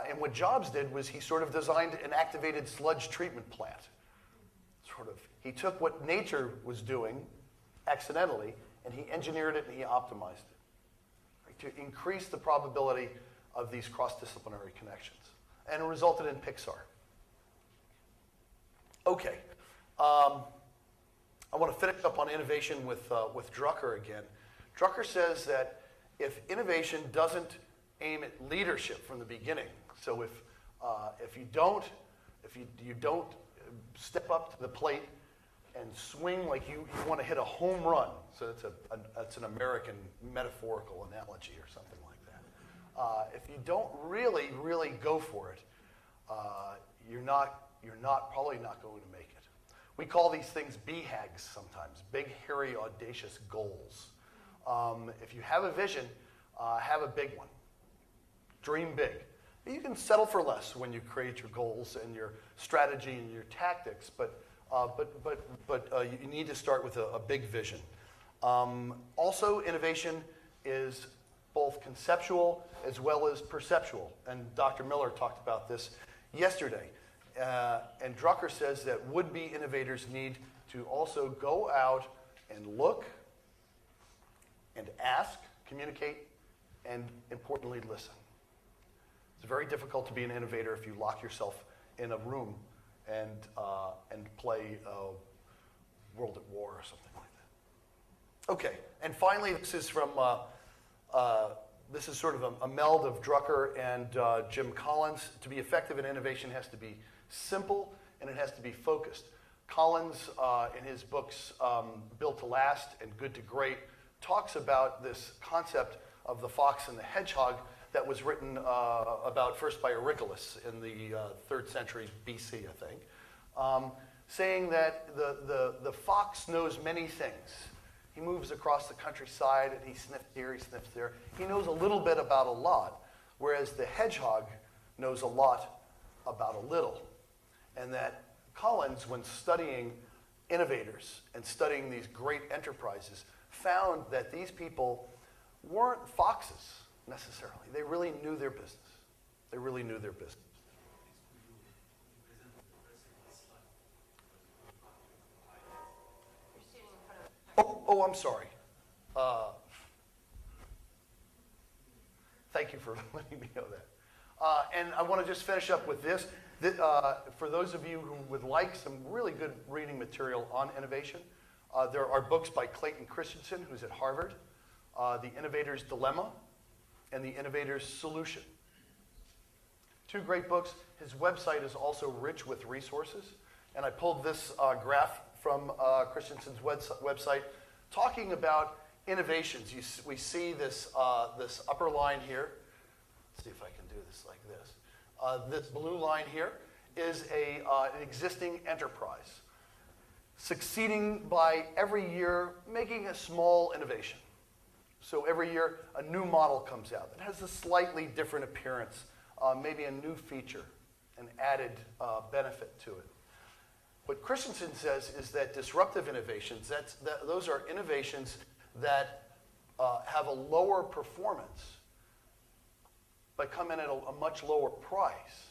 And what Jobs did was he sort of designed an activated sludge treatment plant. He took what nature was doing accidentally, and he engineered it and he optimized it, right, to increase the probability of these cross-disciplinary connections. And it resulted in Pixar. Okay. I want to finish up on innovation with Drucker again. Drucker says that if innovation doesn't aim at leadership from the beginning, so if you don't step up to the plate and swing like you want to hit a home run, so that's an American metaphorical analogy or something like that. If you don't really go for it, you're probably not going to make it. We call these things BHAGs sometimes, big, hairy, audacious goals. If you have a vision, have a big one. Dream big. You can settle for less when you create your goals and your strategy and your tactics, but you need to start with a big vision. Also, innovation is both conceptual as well as perceptual, and Dr. Miller talked about this yesterday. And Drucker says that would-be innovators need to also go out and look and ask, communicate, and importantly, listen. It's very difficult to be an innovator if you lock yourself in a room and play World at War or something like that. Okay, and finally, this is from this is sort of a meld of Drucker and Jim Collins. To be effective in innovation, has to be simple and it has to be focused. Collins, in his books Built to Last and Good to Great, talks about this concept of the fox and the hedgehog that was written about first by Eurycles in the 3rd century BC, I think, saying that the fox knows many things. He moves across the countryside and he sniffs here, he sniffs there. He knows a little bit about a lot, whereas the hedgehog knows a lot about a little. And that Collins, when studying innovators and studying these great enterprises, found that these people weren't foxes necessarily. They really knew their business. They really knew their business. Oh, I'm sorry. Thank you for letting me know that. And I want to just finish up with this. For those of you who would like some really good reading material on innovation, there are books by Clayton Christensen, who's at Harvard, The Innovator's Dilemma, and The Innovator's Solution. 2 great books. His website is also rich with resources. And I pulled this graph from Christensen's website talking about innovations. We see this upper line here. Let's see if I can do this like this. This blue line here is an existing enterprise, succeeding by every year making a small innovation. So every year a new model comes out that has a slightly different appearance, maybe a new feature, an added benefit to it. What Christensen says is that disruptive innovations, those are innovations that have a lower performance but come in at a much lower price.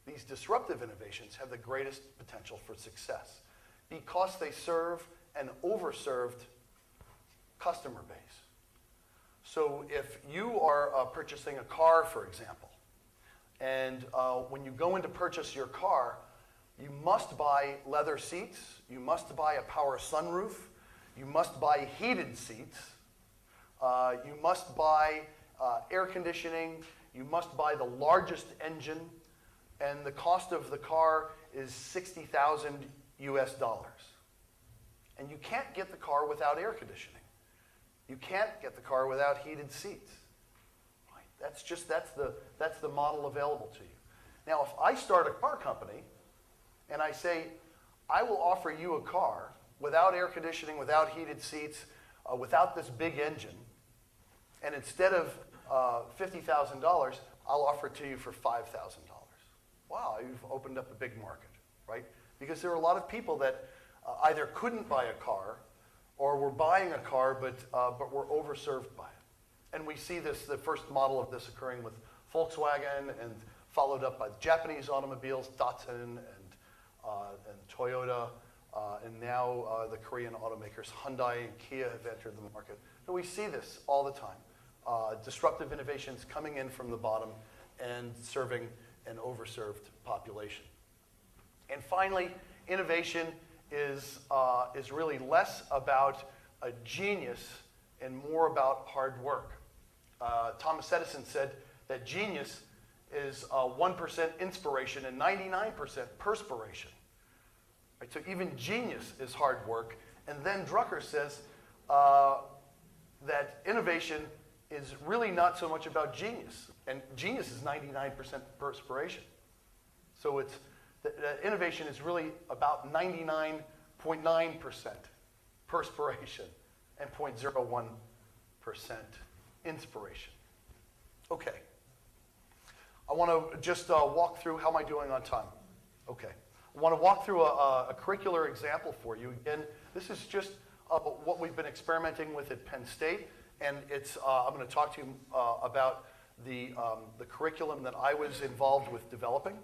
These disruptive innovations have the greatest potential for success because they serve an overserved customer base. So if you are purchasing a car, for example, and when you go in to purchase your car, you must buy leather seats, you must buy a power sunroof, you must buy heated seats, you must buy air conditioning, you must buy the largest engine, and the cost of the car is $60,000 US. And you can't get the car without air conditioning. You can't get the car without heated seats. Right? That's the model available to you. Now, if I start a car company and I say, I will offer you a car without air conditioning, without heated seats, without this big engine, and instead of $50,000, I'll offer it to you for $5,000. Wow, you've opened up a big market, right? Because there are a lot of people that either couldn't buy a car or were buying a car but were overserved by it. And we see the first model of this occurring with Volkswagen, and followed up by the Japanese automobiles, Datsun and Toyota, and now the Korean automakers Hyundai and Kia have entered the market. So we see this all the time. Disruptive innovations coming in from the bottom and serving an overserved population. And finally, innovation is really less about a genius and more about hard work. Thomas Edison said that genius is 1% inspiration and 99% perspiration. Right? So even genius is hard work. And then Drucker says that innovation is really not so much about genius. And genius is 99% perspiration. So it's innovation is really about 99.9% perspiration and 0.01% inspiration. Okay. I want to just walk through, how am I doing on time? Okay. I want to walk through a curricular example for you. Again, this is just what we've been experimenting with at Penn State, and it's, I'm going to talk to you about the curriculum that I was involved with developing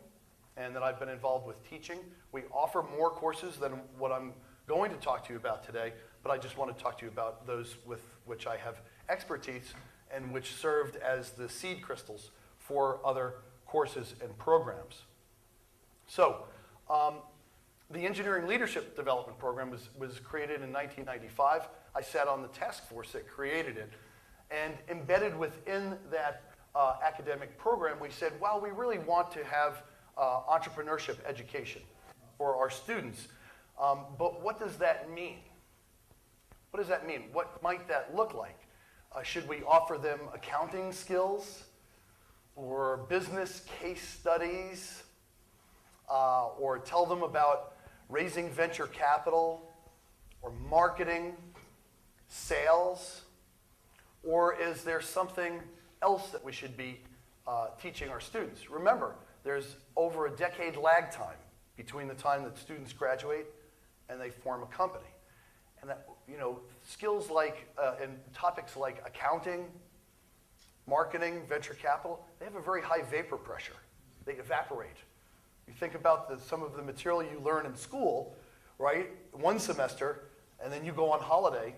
and that I've been involved with teaching. We offer more courses than what I'm going to talk to you about today, but I just want to talk to you about those with which I have expertise and which served as the seed crystals for other courses and programs. So, the Engineering Leadership Development Program was created in 1995. I sat on the task force that created it. And embedded within that academic program, we said, well, we really want to have entrepreneurship education for our students. But what does that mean? What does that mean? What might that look like? Should we offer them accounting skills or business case studies or tell them about raising venture capital or marketing, sales? Or is there something else that we should be teaching our students? Remember, there's over a decade lag time between the time that students graduate and they form a company. And that, you know, skills like, and topics like accounting, marketing, venture capital, they have a very high vapor pressure. They evaporate. You think about some of the material you learn in school, right? One semester, and then you go on holiday,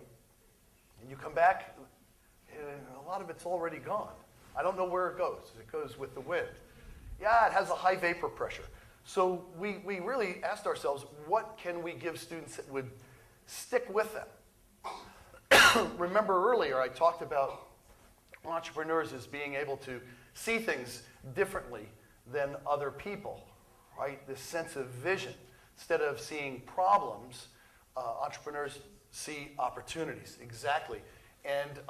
and you come back, and a lot of it's already gone. I don't know where it goes. It goes with the wind. Yeah, it has a high vapor pressure. So we really asked ourselves, what can we give students that would stick with them? Remember earlier I talked about entrepreneurs as being able to see things differently than other people, right? This sense of vision. Instead of seeing problems, entrepreneurs see opportunities. Exactly. And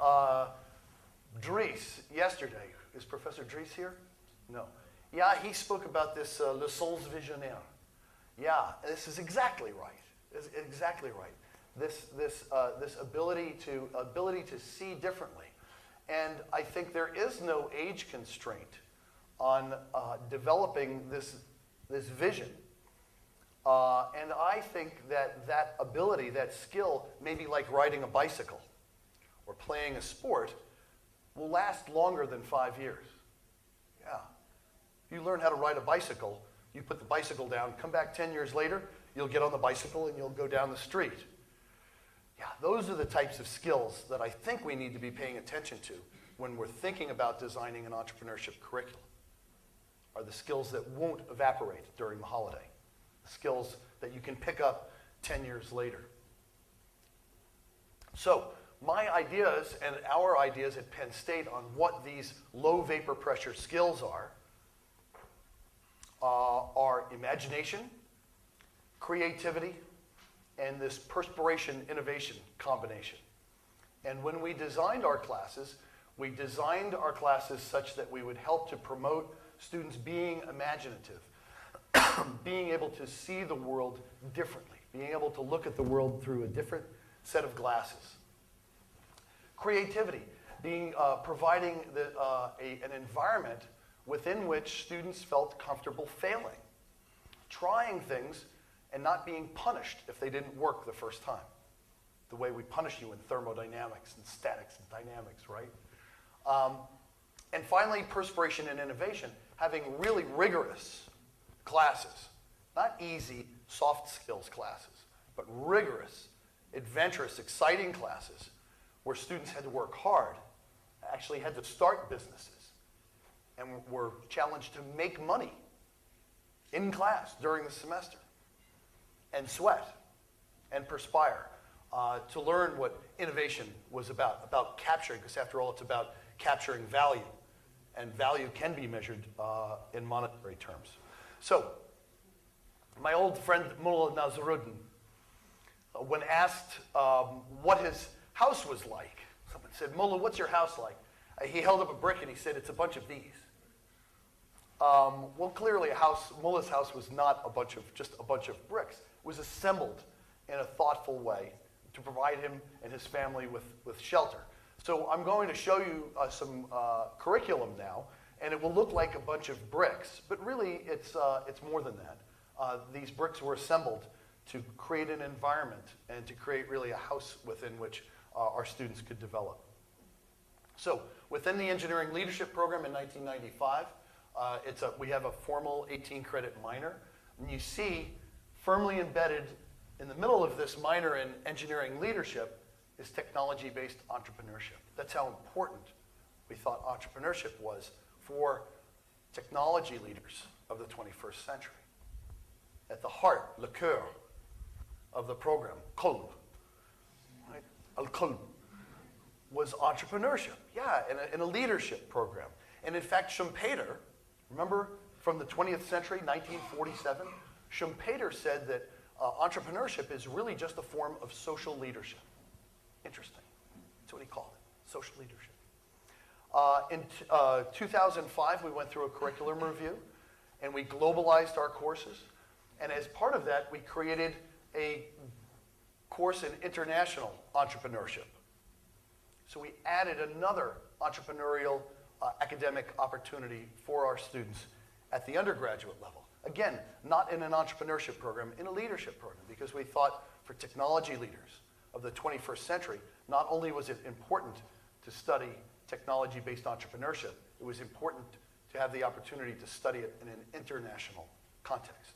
Dries, yesterday, is Professor Dries here? No. Yeah, he spoke about this le sens visionnaire. Yeah, this is exactly right. It's exactly right. This ability to see differently. And I think there is no age constraint on developing this vision. And I think that ability, that skill, maybe like riding a bicycle or playing a sport, will last longer than 5 years. Yeah. If you learn how to ride a bicycle, you put the bicycle down, come back 10 years later, you'll get on the bicycle and you'll go down the street. Yeah, those are the types of skills that I think we need to be paying attention to when we're thinking about designing an entrepreneurship curriculum. Are the skills that won't evaporate during the holiday. The skills that you can pick up 10 years later. So, my ideas and our ideas at Penn State on what these low vapor pressure skills are imagination, creativity, and this perspiration innovation combination. And when we designed our classes such that we would help to promote students being imaginative, being able to see the world differently, being able to look at the world through a different set of glasses. Creativity, providing an environment within which students felt comfortable failing, trying things and not being punished if they didn't work the first time, the way we punish you in thermodynamics and statics and dynamics, right? And finally, perspiration and innovation, having really rigorous classes. Not easy, soft skills classes, but rigorous, adventurous, exciting classes where students had to work hard, actually had to start businesses, and were challenged to make money in class during the semester, and sweat, and perspire, to learn what innovation was about capturing, because after all, it's about capturing value, and value can be measured in monetary terms. So, my old friend Mullah Nasruddin, when asked what his house was like, someone said, "Mullah, what's your house like?" He held up a brick and he said, "It's a bunch of these." Well, clearly Mullah's house was not just a bunch of bricks. It was assembled in a thoughtful way to provide him and his family with shelter. So I'm going to show you some curriculum now, and it will look like a bunch of bricks, but really it's more than that. These bricks were assembled to create an environment and to create really a house within which our students could develop. So within the engineering leadership program in 1995, we have a formal 18-credit minor, and you see firmly embedded in the middle of this minor in engineering leadership is technology-based entrepreneurship. That's how important we thought entrepreneurship was for technology leaders of the 21st century. At the heart, le cœur of the program, qalb, right? Al-qalb, was entrepreneurship, yeah, in a leadership program. And in fact, Schumpeter, remember from the 20th century, 1947, Schumpeter said that entrepreneurship is really just a form of social leadership. Interesting. That's what he called it, social leadership. In 2005, we went through a curriculum review, and we globalized our courses. And as part of that, we created a course in international entrepreneurship. So we added another entrepreneurial academic opportunity for our students at the undergraduate level. Again, not in an entrepreneurship program, in a leadership program, because we thought for technology leaders of the 21st century, not only was it important to study technology-based entrepreneurship, it was important to have the opportunity to study it in an international context.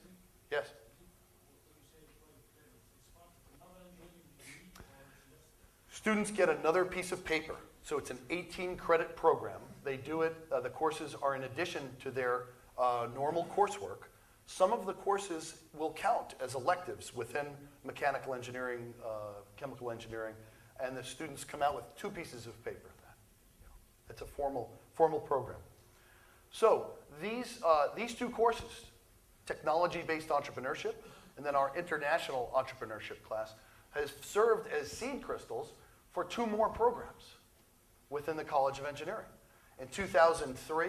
Yes? Students get another piece of paper. So it's an 18-credit program. They do it, the courses are in addition to their normal coursework. Some of the courses will count as electives within mechanical engineering, chemical engineering, and the students come out with 2 pieces of paper. It's a formal program. So these 2 courses, technology-based entrepreneurship, and then our international entrepreneurship class, has served as seed crystals for 2 more programs within the College of Engineering. In 2003,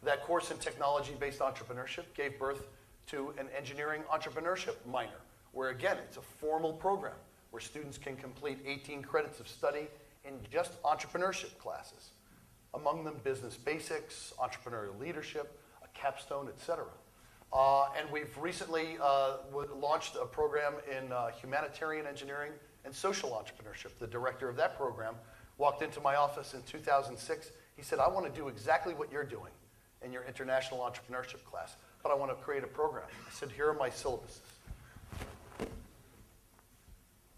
that course in technology-based entrepreneurship gave birth to an engineering entrepreneurship minor, where again, it's a formal program where students can complete 18 credits of study in just entrepreneurship classes. Among them, business basics, entrepreneurial leadership, a capstone, etc. And we've recently launched a program in humanitarian engineering and social entrepreneurship. The director of that program walked into my office in 2006. He said, "I want to do exactly what you're doing in your international entrepreneurship class, but I want to create a program." I said, "Here are my syllabuses."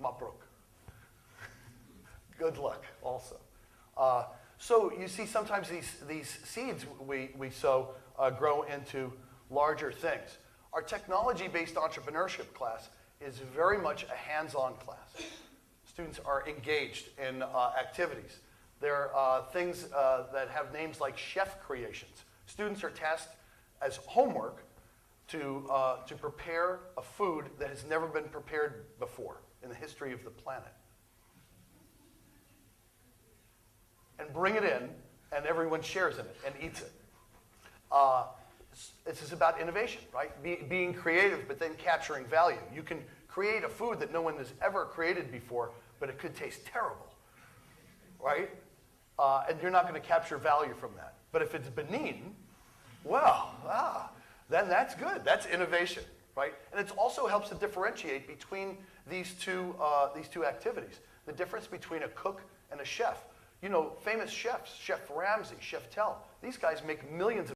Mabruk. Good luck also. So you see sometimes these seeds we sow grow into larger things. Our technology-based entrepreneurship class is very much a hands-on class. Students are engaged in activities. There are things that have names like chef creations. Students are tasked as homework to prepare a food that has never been prepared before in the history of the planet. And bring it in, and everyone shares in it and eats it. This is about innovation, right? Being creative, but then capturing value. You can create a food that no one has ever created before, but it could taste terrible, right? And you're not going to capture value from that. But if it's benign, well, then that's good. That's innovation, right? And it also helps to differentiate between these two activities. The difference between a cook and a chef. You know, famous chefs, Chef Ramsay, Chef Tell, these guys make millions of